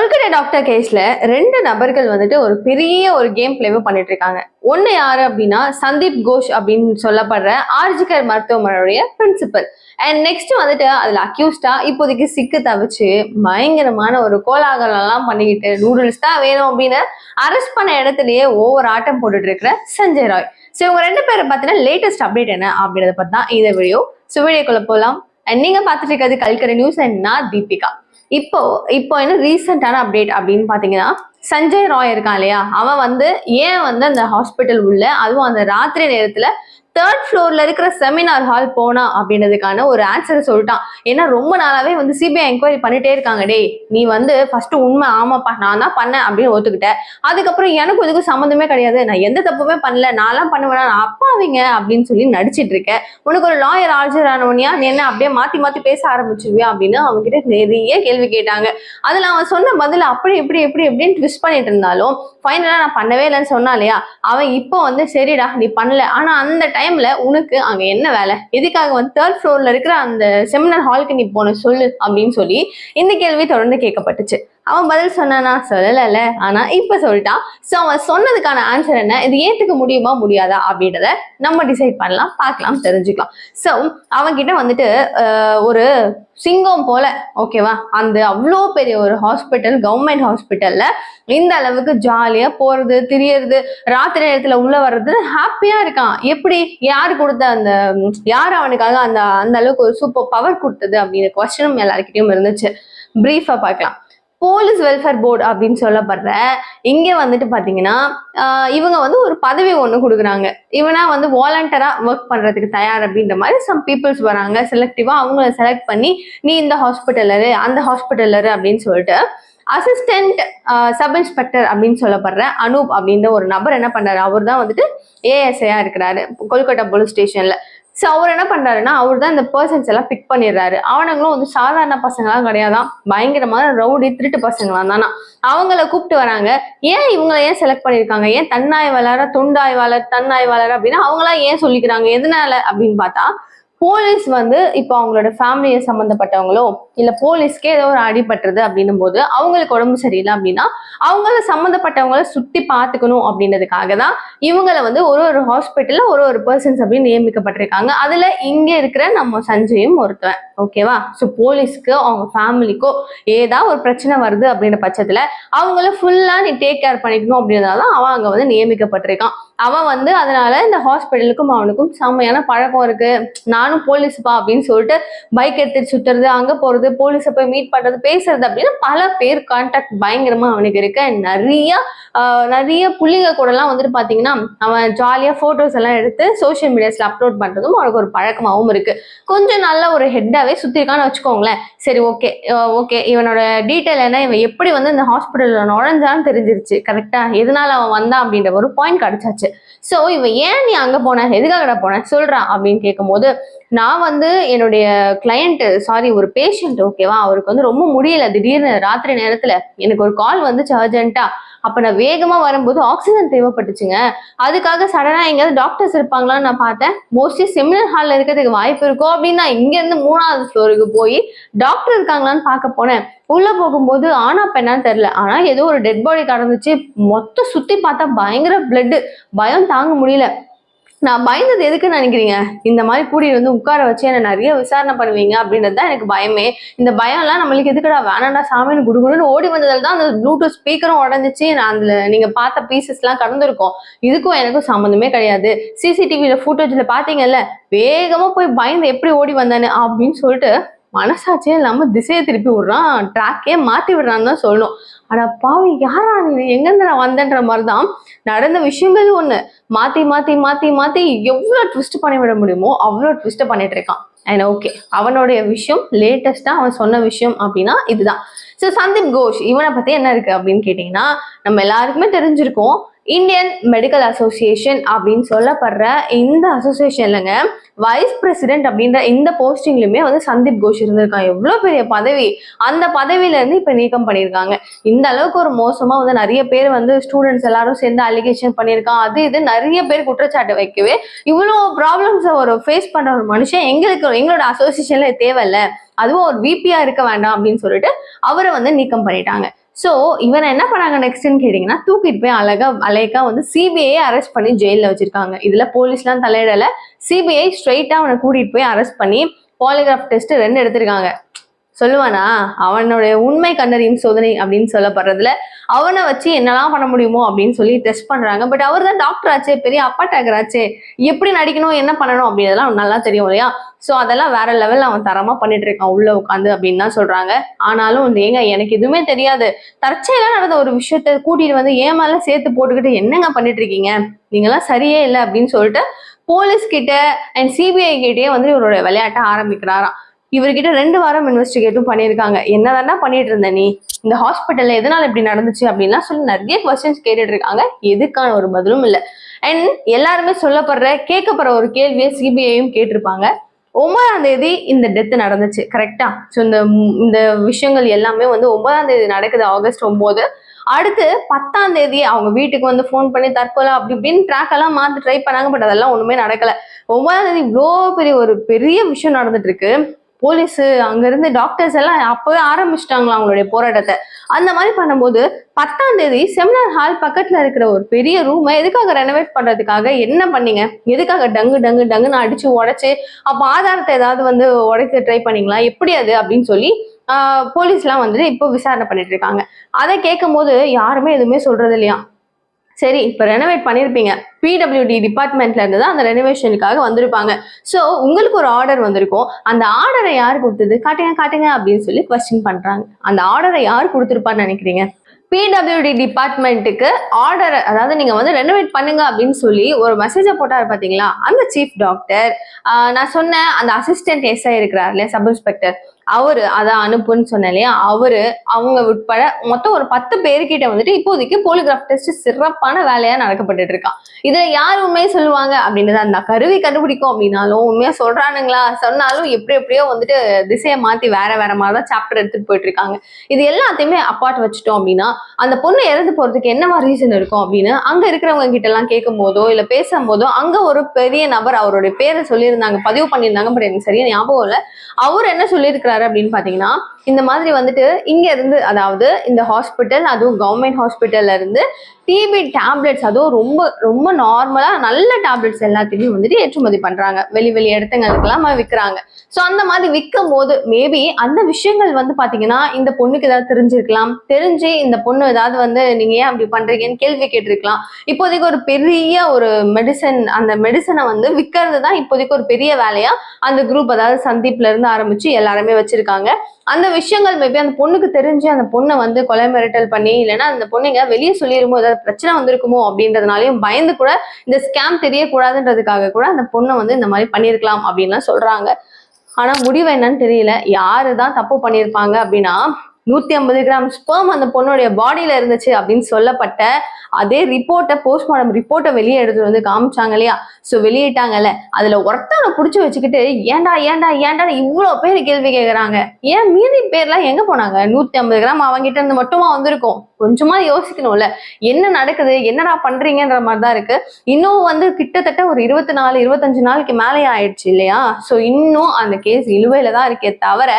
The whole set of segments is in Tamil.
கொல்கட்டா டாக்டர் கேஸ்ல 2 நபர்கள் வந்துட்டு ஒரு பெரிய ஒரு கேம் பிளேவை பண்ணிட்டு இருக்காங்க. ஒண்ணு யாரு அப்படின்னா சந்தீப் கோஷ் அப்படின்னு சொல்லப்படுற ஆர்ஜிகர் மருத்துவமனையுடைய பிரின்சிபல். அண்ட் நெக்ஸ்ட் வந்துட்டு அதுல அக்யூஸ்டா இப்போதைக்கு சிக்கு தவிச்சு பயங்கரமான ஒரு கோலாகலம் எல்லாம் பண்ணிக்கிட்டு நூடுல்ஸ் தான் வேணும் அப்படின்னு அரெஸ்ட் பண்ண இடத்துலயே ஓவர் ஆட்டம் போட்டுட்டு இருக்கிற சஞ்சய் ராய். ஸோ இவங்க 2 பேரை பார்த்தீங்கன்னா லேட்டஸ்ட் அப்டேட் என்ன அப்படின்றத பத்தி தான் இந்த வீடியோ. ஸோ வீடியோக்குள்ள போகலாம். அண்ட் நீங்க பார்த்துட்டு இருக்கிறது கல்கரை நியூஸ் அண்ட் நான் தீபிகா. இப்போ என்ன ரீசெண்டான அப்டேட் அப்படின்னு பாத்தீங்கன்னா, சஞ்சய் ராய் இருக்கான் இல்லையா, அவன் ஏன் அந்த ஹாஸ்பிட்டல் உள்ள அதுவும் அந்த ராத்திரி நேரத்துல 3rd ஃப்ளோர்ல இருக்கிற செமினார் ஹால் போனா அப்படின்றதுக்கான ஒரு ஆன்சரை சொல்லிட்டான். ஏன்னா ரொம்ப நாளாவே சிபிஐ என்கொயரி பண்ணிட்டே இருக்காங்க. டேய் நீ ஃபர்ஸ்ட் உண்மை ஆமாப்பா நான் தான் பண்ணேன் அப்படின்னு ஒத்துக்கிட்டேன். அதுக்கப்புறம் எனக்கு இதுக்கும் சம்மந்தமே கிடையாது, நான் எந்த தப்புமே பண்ணல, நான்லாம் பண்ணுவேனா, நான் அப்பாவிங்க அப்படின்னு சொல்லி நடிச்சிட்டு இருக்கேன். உனக்கு ஒரு லாயர் ஆஜரானவனியா நீ என்ன அப்படியே மாத்தி மாத்தி பேச ஆரம்பிச்சிருவியா அப்படின்னு அவங்க கிட்ட நிறைய கேள்வி கேட்டாங்க. அதுல அவன் சொன்ன பதில் அப்படி எப்படி எப்படி எப்படின்னு ட்விஸ்ட் பண்ணிட்டு இருந்தாலும் ஃபைனலா நான் பண்ணவே இல்லைன்னு சொன்னா இல்லையா, அவன் இப்போ சரிடா நீ பண்ணல, ஆனா அந்த டைம்ல உனக்கு அங்க என்ன வேலை, எதுக்காக 3rd ஃப்ளோர்ல இருக்கிற அந்த செமினார் ஹாலுக்கு நீ போன சொல்லு அப்படின்னு சொல்லி இந்த கேள்வி தொடர்ந்து கேட்கப்பட்டுச்சு. அவன் பதில் சொன்னானா, சொல்லல, ஆனா இப்ப சொல்லிட்டான். சோ அவன் சொன்னதுக்கான ஆன்சர் என்ன, இது ஏத்துக்க முடியுமா முடியாதா அப்படின்றத நம்ம டிசைட் பண்ணலாம், பார்க்கலாம், தெரிஞ்சுக்கலாம். சோ அவன்கிட்ட ஒரு சிங்கம் போல ஓகேவா, அந்த அவ்வளோ பெரிய ஒரு ஹாஸ்பிட்டல், கவர்மெண்ட் ஹாஸ்பிட்டல்ல இந்த அளவுக்கு ஜாலியா போறது திரியறது, ராத்திரி நேரத்துல உள்ள வர்றது ஹாப்பியா இருக்கான். எப்படி, யாரு கொடுத்த யாரு அவனுக்காக அந்த அளவுக்கு ஒரு சூப்பர் பவர் கொடுத்தது அப்படின்னு கொஸ்டினும் எல்லாருக்கிட்டையும் இருந்துச்சு. பிரீஃபா பார்க்கலாம். போலீஸ் வெல்ஃபேர் போர்டு அப்படின்னு சொல்லப்படுற இங்க பாத்தீங்கன்னா இவங்க ஒரு பதவி ஒண்ணு கொடுக்குறாங்க. இவனா வாலண்டரா ஒர்க் பண்றதுக்கு தயார் அப்படின்ற மாதிரி சம் பீப்புள்ஸ் வராங்க. செலக்டிவா அவங்கள செலக்ட் பண்ணி நீ இந்த ஹாஸ்பிட்டலரு அந்த ஹாஸ்பிட்டலரு அப்படின்னு சொல்லிட்டு அசிஸ்டன்ட் சப் இன்ஸ்பெக்டர் அப்படின்னு சொல்லப்படுற அனூப் அப்படின்ற ஒரு நபர் என்ன பண்றாரு, அவர் தான் ஏஎஸ்ஐயா இருக்கிறாரு கொல்கட்டா போலீஸ் ஸ்டேஷன்ல. ஸோ அவர் என்ன பண்றாருன்னா, அவர் தான் இந்த பர்சன்ஸ் எல்லாம் பிக் பண்ணிடுறாரு. அவனுங்களும் சாதாரண பசங்களாம் கிடையாதான், பயங்கரமான ரவுடி திருட்டு பசங்களாம் தானா. அவங்கள கூப்பிட்டு வராங்க. ஏன் செலக்ட் பண்ணிருக்காங்க, ஏன் தன்னாய்வாளர் தொண்டாய்வாளர் தன்னாய்வாளர் அப்படின்னு அவங்களா ஏன் சொல்லிக்கிறாங்க, எதனால அப்படின்னு பார்த்தா, போலீஸ் இப்போ அவங்களோட ஃபேமிலியை சம்மந்தப்பட்டவங்களோ இல்ல போலீஸ்க்கே ஏதோ ஒரு அடிபட்டுறது அப்படின்னும் போது அவங்களுக்கு உடம்பு சரியில்லை அப்படின்னா அவங்கள சம்மந்தப்பட்டவங்கள சுத்தி பார்த்துக்கணும் அப்படின்றதுக்காக தான் இவங்களை ஒரு ஹாஸ்பிட்டல்ல ஒரு பர்சன்ஸ் அப்படின்னு நியமிக்கப்பட்டிருக்காங்க. அதுல இங்க இருக்கிற நம்ம சஞ்சயும் ஒருத்தவன் ஓகேவா. ஸோ போலீஸ்க்கு அவங்க ஃபேமிலிக்கோ ஏதாவது ஒரு பிரச்சனை வருது அப்படின்ற பட்சத்துல அவங்கள ஃபுல்லா நீ டேக் கேர் பண்ணிக்கணும் அப்படின்றதால அவன் அங்க நியமிக்கப்பட்டிருக்கான். அவன் அதனால இந்த ஹாஸ்பிட்டலுக்கும் அவனுக்கும் செம்மையான பழக்கம் இருக்கு. நானும் போலீஸ்பா அப்படின்னு சொல்லிட்டு பைக் எடுத்துட்டு சுத்துறது, அங்க போறது, போலீஸை போய் மீட் பண்றது, பேசுறது அப்படின்னு பல பேர் கான்டாக்ட் பயங்கரமா அவனுக்கு இருக்கு. நிறைய புள்ளிங்க கூட எல்லாம் பாத்தீங்கன்னா அவன் ஜாலியா போட்டோஸ் எல்லாம் எடுத்து சோசியல் மீடியாஸ்ல அப்லோட் பண்றதும் அவனுக்கு ஒரு பழக்கமாவும் இருக்கு. கொஞ்சம் நல்ல ஒரு ஹெட்டாவே சுத்தி இருக்கான்னு வச்சுக்கோங்களேன். சரி ஓகே இவனோட டீட்டெயில் என்ன, இவன் எப்படி இந்த ஹாஸ்பிட்டல்ல நுழைஞ்சான்னு தெரிஞ்சிருச்சு. கரெக்டா எதனால அவன் வந்தான் அப்படின்ற ஒரு பாயிண்ட் கிடைச்சாச்சு. சோ இவன் ஏன் நீ அங்க போன, எதுக்காக போன சொல்றான் அப்படின்னு கேட்கும் போது, நான் என்னுடைய கிளையண்ட் ஒரு பேஷண்ட் ஓகேவா, அவருக்கு ரொம்ப முடியல, திடீர்னு ராத்திரி நேரத்துல எனக்கு ஒரு கால் வந்துச்சு அர்ஜென்ட்டா. அப்ப நான் வேகமா வரும்போது ஆக்சிஜன் தேவைப்பட்டுச்சுங்க. அதுக்காக சடனா எங்கேயாவது டாக்டர்ஸ் இருப்பாங்களான்னு நான் பார்த்தேன். மோஸ்ட்லி செமினார் ஹால்ல இருக்கிறதுக்கு வாய்ப்பு இருக்கும் அப்படின்னு நான் இங்க இருந்து 3வது ஃப்ளோருக்கு போய் டாக்டர் இருக்காங்களான்னு பார்க்க போனேன். உள்ள போகும்போது ஆனா பெண்ணான்னு தெரியல, ஆனா ஏதோ ஒரு டெட் பாடி கடந்துச்சு. மொத்தம் சுத்தி பார்த்தா பயங்கர பிளட், பயம் தாங்க முடியல. நான் பயந்தது எதுக்குன்னு நினைக்கிறீங்க, இந்த மாதிரி கூடி உட்கார வச்சு என்ன நிறைய விசாரணை பண்ணுவீங்க அப்படின்றது தான் எனக்கு பயமே. இந்த பயம் எல்லாம் நம்மளுக்கு எதுக்குடா, வேணாண்டா சாமின்னு குடுகுடுன்னு ஓடி வந்ததுல தான் அந்த ப்ளூடூத் ஸ்பீக்கரும் உடஞ்சிச்சு. நான் அதுல நீங்க பார்த்த பீசஸ் எல்லாம் கடந்திருக்கோம். இதுக்கும் எனக்கும் சம்மந்தமே கிடையாது. சிசிடிவில ஃபுட்டேஜ்ல பாத்தீங்கல்ல, வேகமா போய் பயந்து எப்படி ஓடி வந்தானு அப்படின்னு சொல்லிட்டு மனசாட்சியே இல்லாம திசையை திருப்பி விடுறான், ட்ராக்கே மாத்தி விடுறான்னு தான் சொல்லணும். ஆனா பாவி யாரா நீ, எங்கிருந்து நான் வந்தேன்ற மாதிரிதான் நடந்த விஷயங்கள் ஒண்ணு மாத்தி மாத்தி மாத்தி மாத்தி எவ்வளவு ட்விஸ்ட் பண்ணி விட முடியுமோ அவ்வளவு ட்விஸ்ட் பண்ணிட்டு இருக்கான். அண்ட் ஓகே அவனுடைய விஷயம் லேட்டஸ்டா அவன் சொன்ன விஷயம் அப்படின்னா இதுதான். ஸோ சந்தீப் கோஷ் இவனை பத்தி என்ன இருக்கு அப்படின்னு கேட்டீங்கன்னா, நம்ம எல்லாருக்குமே தெரிஞ்சிருக்கோம். இந்தியன் மெடிக்கல் அசோசியேஷன் அப்படின்னு சொல்லப்படுற இந்த அசோசியேஷன்லங்க வைஸ் பிரசிடென்ட் அப்படின்ற இந்த போஸ்டிங்லயுமே சந்தீப் கோஷ் இருந்திருக்கான். எவ்வளவு பெரிய பதவி, அந்த பதவியில இருந்து இப்ப நீக்கம் பண்ணியிருக்காங்க. இந்த அளவுக்கு ஒரு மோசமா நிறைய பேர் ஸ்டூடெண்ட்ஸ் எல்லாரும் சேர்ந்து அலிகேஷன் பண்ணியிருக்கான். அது இது நிறைய பேர் குற்றச்சாட்டு வைக்கவே இவ்வளவு ப்ராப்ளம்ஸ் ஒரு ஃபேஸ் பண்ற ஒரு மனுஷன் எங்களோட அசோசியேஷன்ல தேவையில்ல, அதுவும் ஒரு விபியா இருக்க வேண்டாம் அப்படின்னு சொல்லிட்டு அவரை நீக்கம் பண்ணிட்டாங்க. ஸோ இவனை என்ன பண்ணாங்க நெக்ஸ்ட்னு கேட்டீங்கன்னா, தூக்கிட்டு போய் அழகா வந்து சிபிஐ அரெஸ்ட் பண்ணி ஜெயிலில் வச்சிருக்காங்க. இதுல போலீஸ்லாம் தலையிடல, சிபிஐ ஸ்ட்ரைட்டா அவனை கூட்டிட்டு போய் அரெஸ்ட் பண்ணி பாலிகிராஃப் டெஸ்ட் 2 எடுத்திருக்காங்க. சொல்லுவானா, அவனுடைய உண்மை கண்டறியும் சோதனை அப்படின்னு சொல்லப்படுறதுல அவனை வச்சு என்னெல்லாம் பண்ண முடியுமோ அப்படின்னு சொல்லி டெஸ்ட் பண்றாங்க. பட் அவர் தான் டாக்டர் ஆச்சே, பெரிய அப்பா டேக்கர் ஆச்சே, எப்படி நடிக்கணும், என்ன பண்ணணும் அப்படின்றதெல்லாம் நல்லா தெரியும் இல்லையா? ஸோ அதெல்லாம் வேற லெவல்ல அவன் தரமா பண்ணிட்டு இருக்கான் உள்ள உட்காந்து அப்படின்னு தான் சொல்றாங்க. ஆனாலும் ஏங்க எனக்கு எதுவுமே தெரியாது, தற்செயலா நடந்த ஒரு விஷயத்த கூட்டிட்டு வந்து ஏன் மேல சேர்த்து போட்டுக்கிட்டு என்னங்க பண்ணிட்டு இருக்கீங்க, நீங்கெல்லாம் சரியே இல்லை அப்படின்னு சொல்லிட்டு போலீஸ் கிட்ட அண்ட் சிபிஐ கிட்டே வந்து இவரோட விளையாட்ட ஆரம்பிக்கிறாராம். இவர்கிட்ட 2 வாரம் இன்வெஸ்டிகேட்டும் பண்ணியிருக்காங்க. என்னதானா பண்ணிட்டு இருந்த நீ, இந்த ஹாஸ்பிட்டல்ல எதனால இப்படி நடந்துச்சு அப்படின்லாம் சொல்லி நிறைய கொஸ்டின்ஸ் கேட்டுட்டு இருக்காங்க. எதுக்கான ஒரு பதிலும் இல்லை. அண்ட் எல்லாருமே கேட்கப்படுற ஒரு கேள்வியை சிபிஐயும் கேட்டிருப்பாங்க. 9ஆம் தேதி இந்த டெத் நடந்துச்சு கரெக்டா? ஸோ இந்த விஷயங்கள் எல்லாமே வந்து 9ஆம் தேதி நடக்குது, ஆகஸ்ட் 9. அடுத்து 10ஆம் தேதி அவங்க வீட்டுக்கு வந்து ஃபோன் பண்ணி தற்கொலை அப்படி இப்படின்னு ட்ராக் எல்லாம் மாற்றி ட்ரை பண்ணாங்க. பட் அதெல்லாம் ஒண்ணுமே நடக்கல. 9ஆம் தேதி இவ்வளோ பெரிய விஷயம் நடந்துட்டு இருக்கு. போலீஸ் அங்க இருந்து டாக்டர்ஸ் எல்லாம் அப்பவே ஆரம்பிச்சிட்டாங்களா அவங்களுடைய போராட்டத்தை. அந்த மாதிரி பண்ணும்போது 10ஆம் தேதி செமினார் ஹால் பக்கத்துல இருக்கிற ஒரு பெரிய ரூமை எதுக்காக ரெனோவேட் பண்றதுக்காக என்ன பண்ணீங்க, எதுக்காக டங்குன்னு அடிச்சு உடைச்சு அப்ப ஆதாரத்தை ஏதாவது வந்து உடைக்க ட்ரை பண்ணீங்களா, எப்படி அது அப்படின்னு சொல்லி போலீஸ்லாம் வந்துட்டு இப்போ விசாரணை பண்ணிட்டு இருக்காங்க. அதை கேட்கும் போது யாருமே எதுவுமே சொல்றது இல்லையா. சரி, இப்ப ரெனோவேட் பண்ணிருப்பீங்க, பிடபிள்யூடி டிபார்ட்மெண்ட்ல இருந்து தான் அந்த ரெனோவேஷனுக்காக வந்திருப்பாங்க. ஸோ உங்களுக்கு ஒரு ஆர்டர் வந்திருக்கும். அந்த ஆர்டரை யார் கொடுத்தது, காட்டுங்க அப்படின்னு சொல்லி கொஸ்டின் பண்றாங்க. அந்த ஆர்டரை யார் கொடுத்துருப்பான்னு நினைக்கிறீங்க? பிடபிள்யூடி டிபார்ட்மெண்ட்டுக்கு ஆர்டர், அதாவது நீங்க வந்து ரெனோவேட் பண்ணுங்க அப்படின்னு சொல்லி ஒரு மெசேஜை போட்டாரு பாத்தீங்களா, அந்த சீஃப் டாக்டர். நான் சொன்னேன் அந்த அசிஸ்டன்ட் எஸ்ஐ இருக்கிறார் இல்லையா, சப் இன்ஸ்பெக்டர், அவரு அதான் அனுப்புன்னு சொன்னேன் இல்லையா, அவங்க உட்பட மொத்தம் ஒரு 10 பேருக்கிட்ட வந்துட்டு இப்போதைக்கு போலிகிராஃப் டெஸ்ட் சிறப்பான வேலையா நடக்கப்பட்டு இருக்கான். இதுல யார் உண்மையை சொல்லுவாங்க அப்படின்றத அந்த கருவி கண்டுபிடிக்கும் அப்படின்னாலும் உண்மையா சொல்றானுங்களா, சொன்னாலும் எப்படியோ வந்துட்டு திசையை மாத்தி வேற மாதிரிதான் சாப்டர் எடுத்துட்டு போயிட்டு இருக்காங்க. இது எல்லாத்தையுமே அப்பார்ட் வச்சுட்டோம் அப்படின்னா அந்த பொண்ணு இறந்து போறதுக்கு என்னவா ரீசன் இருக்கும் அப்படின்னு அங்க இருக்கிறவங்க கிட்ட எல்லாம் கேட்கும் போதோ இல்ல பேசும்போதோ அங்க ஒரு பெரிய நபர் அவருடைய பேரை சொல்லியிருந்தாங்க, பதிவு பண்ணியிருந்தாங்க. பட் எனக்கு சரியா ஞாபகம் இல்லை. அவர் என்ன சொல்லியிருக்கிறாரு அப்படின்னு பாத்தீங்கன்னா, இந்த மாதிரி வந்துட்டு இங்க இருந்து, அதாவது இந்த ஹாஸ்பிட்டல், அதுவும் கவர்மெண்ட் ஹாஸ்பிட்டல்ல இருந்து டிபி டேப்லெட்ஸ், அதுவும் ரொம்ப ரொம்ப நார்மலா நல்ல டேப்லெட்ஸ் எல்லாத்தையுமே வந்துட்டு ஏற்றுமதி பண்றாங்க, வெளி இடத்துங்களுக்கெல்லாம் விற்கிறாங்க. ஸோ அந்த மாதிரி விற்கும் போது மேபி அந்த விஷயங்கள் வந்து பாத்தீங்கன்னா இந்த பொண்ணுக்கு ஏதாவது தெரிஞ்சிருக்கலாம், தெரிஞ்சு இந்த பொண்ணு ஏதாவது வந்து நீங்க ஏன் அப்படி பண்றீங்கன்னு கேள்வி கேட்டிருக்கலாம். இப்போதைக்கு ஒரு பெரிய ஒரு மெடிசன், அந்த மெடிசனை வந்து விற்கிறது தான் இப்போதைக்கு ஒரு பெரிய வேலையா அந்த குரூப், அதாவது சந்தீப்ல இருந்து ஆரம்பிச்சு எல்லாருமே வச்சிருக்காங்க. அந்த விஷயங்கள் மேபி அந்த பொண்ணுக்கு தெரிஞ்சு அந்த பொண்ணை வந்து கொலை மிரட்டல் பண்ணி, இல்லைன்னா அந்த பொண்ணுங்க வெளியே சொல்லிருமோ ஏதாவது பிரச்சனை வந்திருக்குமோ அப்படின்றதுனாலையும் பயந்து கூட இந்த ஸ்கேம் தெரியக்கூடாதுன்றதுக்காக கூட அந்த பொண்ணை வந்து இந்த மாதிரி பண்ணியிருக்கலாம் அப்படின்லாம் சொல்றாங்க. ஆனா முடிவு என்னன்னு தெரியல. யாருதான் தப்பு பண்ணியிருப்பாங்க அப்படின்னா, 150 கிராம் ஸ்பெர்ம் அந்த பொண்ணுடைய பாடியில இருந்துச்சு அப்படின்னு சொல்லப்பட்ட அதே ரிப்போர்ட்டை, போஸ்ட்மார்டம் ரிப்போர்ட்டை வெளியே எடுத்து வந்து காமிச்சாங்க இல்லையா. ஸோ வெளியிட்டாங்கல்ல, அதுல ஒருத்தனை புடிச்சு வச்சுக்கிட்டு ஏன்டா இவ்வளவு பேர் கேள்வி கேட்கறாங்க. ஏன் மீதி பேர்லாம் எங்க போனாங்க? 150 கிராம் அவங்கிட்ட இருந்து மட்டுமா வந்திருக்கும்? கொஞ்சமா யோசிக்கணும்ல, என்ன நடக்குது, என்னடா பண்றீங்கன்ற மாதிரிதான் இருக்கு. இன்னும் வந்து கிட்டத்தட்ட ஒரு 24-25 நாளைக்கு மேலே ஆயிடுச்சு இல்லையா. ஸோ இன்னும் அந்த கேஸ் இழுவையில தான் இருக்கே தவிர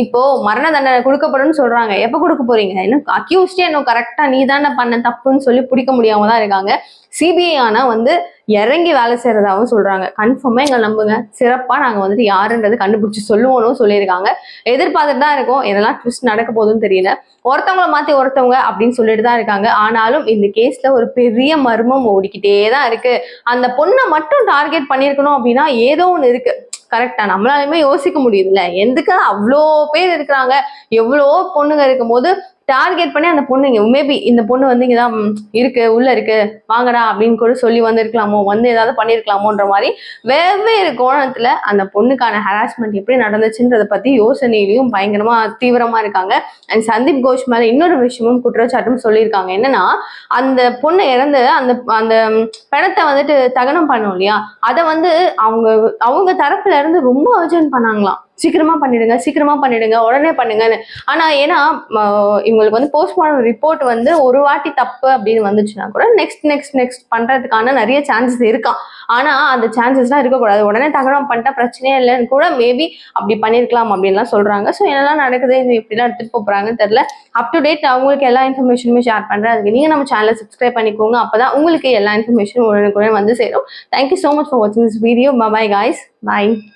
இப்போ மரண தண்டனை கொடுக்கப்படும் சொல்றாங்க. எப்ப கொடுக்க போறீங்க? இன்னும் அக்யூஸ்டே இன்னும் கரெக்டா நீ தானே பண்ண தப்புன்னு சொல்லி பிடிக்க முடியாம தான் இருக்காங்க. சிபிஐ ஆனா வந்து இறங்கி வேலை செய்யறதாவும் சொல்றாங்க. கன்ஃபார்மா எங்களை நம்புங்க, சிறப்பா நாங்க வந்துட்டு யாருன்றது கண்டுபிடிச்சு சொல்லுவோம்னு சொல்லியிருக்காங்க. எதிர்பார்த்துட்டு தான் இருக்கோம், இதெல்லாம் ட்விஸ்ட் நடக்க போதுன்னு தெரியல. ஒருத்தவங்களை மாத்தி ஒருத்தவங்க அப்படின்னு சொல்லிட்டு தான் இருக்காங்க. ஆனாலும் இந்த கேஸ்ல ஒரு பெரிய மர்மம் ஓடிக்கிட்டே தான் இருக்கு. அந்த பொண்ணை மட்டும் டார்கெட் பண்ணிருக்கணும் அப்படின்னா ஏதோ ஒண்ணு இருக்கு. கரெக்டா? நம்மளாலுமே யோசிக்க முடியுதுல்ல, எதுக்கு அவ்வளோ பேர் இருக்கிறாங்க, எவ்வளோ பொண்ணுங்க இருக்கும் போது டார்கெட் பண்ணி அந்த பொண்ணுங்க மேபி இந்த பொண்ணு வந்து இங்கதான் இருக்கு, உள்ள இருக்கு, வாங்கடா அப்படின்னு கூட சொல்லி வந்திருக்கலாமோ, வந்து ஏதாவது பண்ணிருக்கலாமோன்ற மாதிரி வெவ்வேறு கோணத்துல அந்த பொண்ணுக்கான ஹராஸ்மெண்ட் எப்படி நடந்துச்சுன்றதை பத்தி யோசனையிலையும் பயங்கரமா தீவிரமா இருக்காங்க. அண்ட் சந்தீப் கோஷ் மேல இன்னொரு விஷயமும் குற்றச்சாட்டும் சொல்லியிருக்காங்க. என்னன்னா, அந்த பொண்ணு இறந்து அந்த அந்த பிணத்தை வந்துட்டு தகனம் பண்ணோம் இல்லையா, அதை வந்து அவங்க தரப்புல இருந்து ரொம்ப அர்ஜென்ட் பண்ணாங்களாம். சீக்கிரமா பண்ணிடுங்க உடனே பண்ணுங்கன்னு. ஆனா ஏன்னா இவங்களுக்கு வந்து போஸ்ட்மார்டம் ரிப்போர்ட் வந்து ஒரு வாட்டி தப்பு அப்படின்னு வந்துச்சுன்னா கூட நெக்ஸ்ட் பண்றதுக்கான நிறைய சான்சஸ் இருக்கான். ஆனா அந்த சான்சஸ்லாம் இருக்கக்கூடாது. உடனே தகனம் பண்ணிட்டா பிரச்சனையே இல்லைன்னு கூட மேபி அப்படி பண்ணிருக்கலாம் அப்படின்லாம் சொல்றாங்க. ஸோ என்னெல்லாம் நடக்குது, இது எப்படிலாம் எடுத்துட்டு போறாங்கன்னு தெரியல. அப் டு டேட் நான் உங்களுக்கு எல்லா இன்ஃபர்மேஷனுமே ஷேர் பண்றேன். அதுக்கு நீங்க நம்ம சேனலை சப்ஸ்கிரைப் பண்ணிக்கோங்க. அப்பதான் உங்களுக்கு எல்லா இன்ஃபர்மேஷனும் உடனுக்குடன் வந்து சேரும். தேங்க்யூ ஸோ மச் ஃபார் வாட்சிங் this video. Bye guys. Bye.